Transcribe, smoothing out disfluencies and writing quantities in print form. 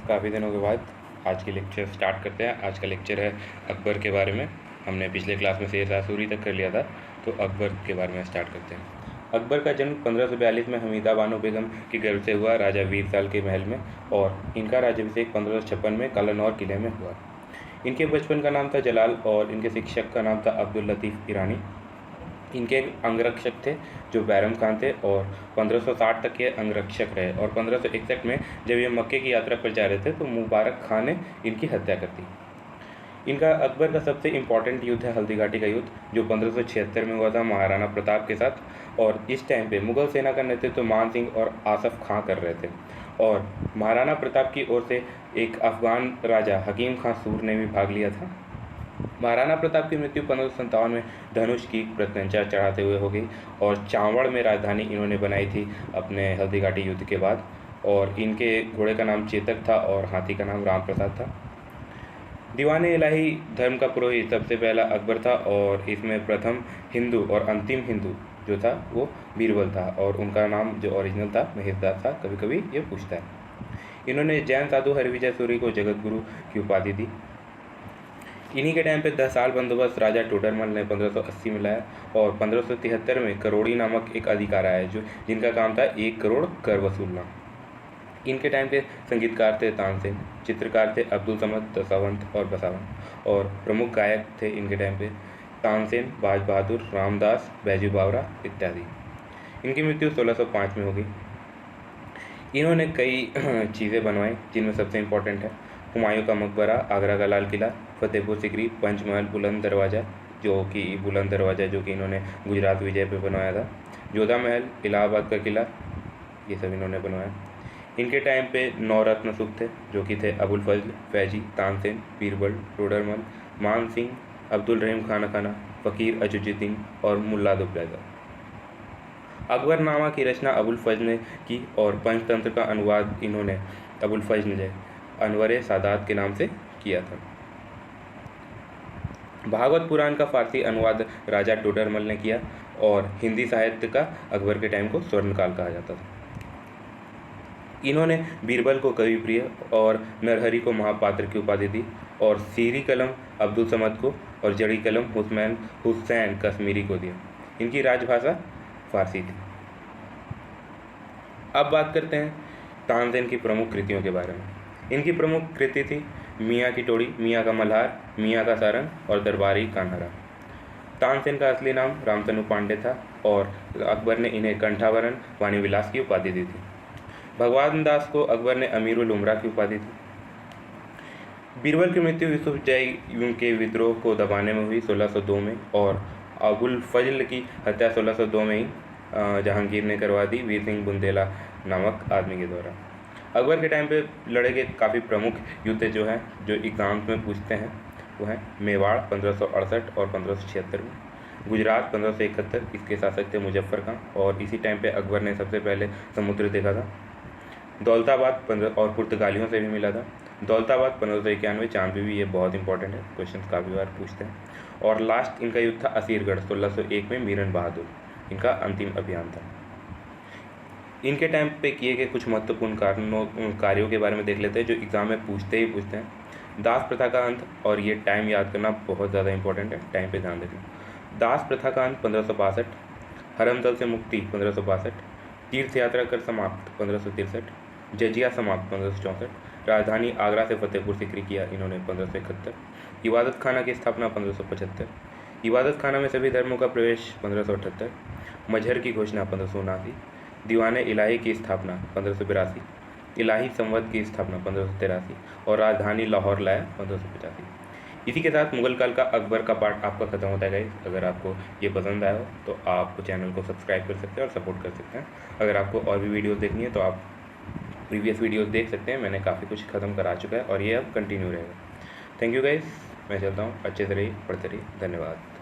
काफ़ी दिनों के बाद आज की लेक्चर स्टार्ट करते हैं। आज का लेक्चर है अकबर के बारे में। हमने पिछले क्लास में शेरशाह सूरी तक कर लिया था, तो अकबर के बारे में स्टार्ट करते हैं। अकबर का जन्म 1542 में हमीदा बानो बेगम के गर्भ से हुआ, राजा वीर साल के महल में, और इनका राज्याभिषेक 1556 में कालानौर किले में हुआ। इनके बचपन का नाम था जलाल और इनके शिक्षक का नाम था अब्दुल लतीफ़ ईरानी। इनके अंगरक्षक थे जो बैरम खान थे और 1560 तक के अंगरक्षक रहे, और 1561 में जब ये मक्के की यात्रा पर जा रहे थे तो मुबारक खान ने इनकी हत्या कर दी। इनका अकबर का सबसे इम्पॉर्टेंट युद्ध है हल्दी घाटी का युद्ध, जो 1576 में हुआ था महाराणा प्रताप के साथ। और इस टाइम पे मुगल सेना का नेतृत्व मान सिंह और आसफ खां कर रहे थे, और महाराणा प्रताप की ओर से एक अफगान राजा हकीम खां सूर ने भी भाग लिया था। महाराणा प्रताप की मृत्यु 1557 में धनुष की प्रत्यंचा चढ़ाते हुए हो गई, और चावड़ में राजधानी इन्होंने बनाई थी अपने हल्दी घाटी युद्ध के बाद। और इनके घोड़े का नाम चेतक था और हाथी का नाम राम प्रसाद था। दीवाने इलाही धर्म का पुरोहित सबसे पहला अकबर था, और इसमें प्रथम हिंदू और अंतिम हिंदू जो था वो बीरबल था, और उनका नाम जो ओरिजिनल था महेशदास था। कभी कभी ये पूछता है। इन्होंने जैन साधु हरिविजय सूरी को जगत गुरु की उपाधि दी। इन्हीं के टाइम पे 10 साल बंदोबस्त राजा टोडरमल ने 1580 में लाया, और 1573 में करोड़ी नामक एक अधिकार आया जो जिनका काम था 1 करोड़ कर वसूलना। इनके टाइम के संगीतकार थे तानसेन, चित्रकार थे अब्दुल समद दसावंत और बसावन, और प्रमुख गायक थे इनके टाइम पे तानसेन, बाज बहादुर, रामदास, बैजू बावरा इत्यादि। इनकी मृत्यु 1605 में हो गई। इन्होंने कई चीज़ें बनवाई, जिनमें सबसे इम्पोर्टेंट है हुमायूं का मकबरा, आगरा का लाल किला, फतेहपुर सिकरी, पंचमहल, बुलंद दरवाज़ा जो कि इन्होंने गुजरात विजय पे बनवाया था, जोधा महल, इलाहाबाद का किला, ये सब इन्होंने बनवाया। इनके टाइम पे 9 रत्न सुख थे, जो कि थे अबुल फजल, फैजी, तानसेन, बीरबल, टोडरमल, मान सिंह, अब्दुल रहीम खाना, फ़कीर अजुजुद्दीन और मुल्ला दुबैदा। अकबरनामा की रचना अबुल फजल ने की, और पंचतंत्र का अनुवाद इन्होंने अबुल फजल ने अनवर सादात के नाम से किया था। भागवत पुराण का फारसी अनुवाद राजा टोडरमल ने किया, और हिंदी साहित्य का अकबर के टाइम को स्वर्णकाल कहा जाता था। इन्होंने बीरबल को कवि प्रिय और नरहरि को महापात्र की उपाधि दी, और सीरी कलम अब्दुल समद को और जड़ी कलम हुसैन कश्मीरी को दिया। इनकी राजभाषा फारसी थी। अब बात करते हैं तानसेन की प्रमुख कृतियों के बारे में। इनकी प्रमुख कृति थी मियाँ की टोड़ी, मियाँ का मल्हार, मियाँ का सारंग और दरबारी कान्हारा। तानसेन का असली नाम रामतनु पांडे था, और अकबर ने इन्हें कंठावरण वाणी विलास की उपाधि दी थी। भगवान दास को अकबर ने अमीरुल उमरा की उपाधि दी। बीरबल की मृत्यु यूसुफ जई के विद्रोह को दबाने में हुई 1602 में, और अबुल फजल की हत्या 1602 में ही जहांगीर ने करवा दी वीर सिंह बुंदेला नामक आदमी के द्वारा। अकबर के टाइम पे लड़े गए काफ़ी प्रमुख युद्ध जो एग्ज़ाम्स में पूछते हैं वो हैं मेवाड़ 1568 और 1576 में, गुजरात 1571, इसके शासक थे मुजफ्फर खां, और इसी टाइम पे अकबर ने सबसे पहले समुद्र देखा था। दौलताबाद 15 और पुर्तगालियों से भी मिला था। दौलताबाद 1591, चांद भी, ये बहुत इंपॉर्टेंट है, क्वेश्चन काफ़ी बार पूछते हैं। और लास्ट इनका युद्ध था असीरगढ़ 1601 में, मीरन बहादुर इनका अंतिम अभियान था। इनके टाइम पे किए गए कुछ महत्वपूर्ण कार्यों के बारे में देख लेते हैं जो एग्ज़ाम में पूछते हैं। दास प्रथा का अंत, और ये टाइम याद करना बहुत ज़्यादा इंपॉर्टेंट है, टाइम पे ध्यान देना। दास प्रथा का अंत 1562, हरमदल से मुक्ति 1562, तीर्थ यात्रा कर समाप्त 1563, जजिया समाप्त 1564, राजधानी आगरा से फतेहपुर सिकरी किया इन्होंने 1571, इबादत खाना की स्थापना 1575, इबादत खाना में सभी धर्मों का प्रवेश 1578, मजहर की घोषणा 1579, दीवाने इलाही की स्थापना 1582, इलाही संवत की स्थापना 1583, और राजधानी लाहौर लाया 1585। इसी के साथ मुगल काल का अकबर का पार्ट आपका ख़त्म होता है गाइस। अगर आपको ये पसंद आया हो तो आप चैनल को सब्सक्राइब कर सकते हैं और सपोर्ट कर सकते हैं। अगर आपको और भी वीडियोस देखनी है तो आप प्रीवियस वीडियोस देख सकते हैं। मैंने काफ़ी कुछ ख़त्म करा चुका है और ये अब कंटिन्यू रहेगा। थैंक यू गाइस, मैं चलता हूँ। अच्छे से रहिए, पढ़ते रहिए। धन्यवाद।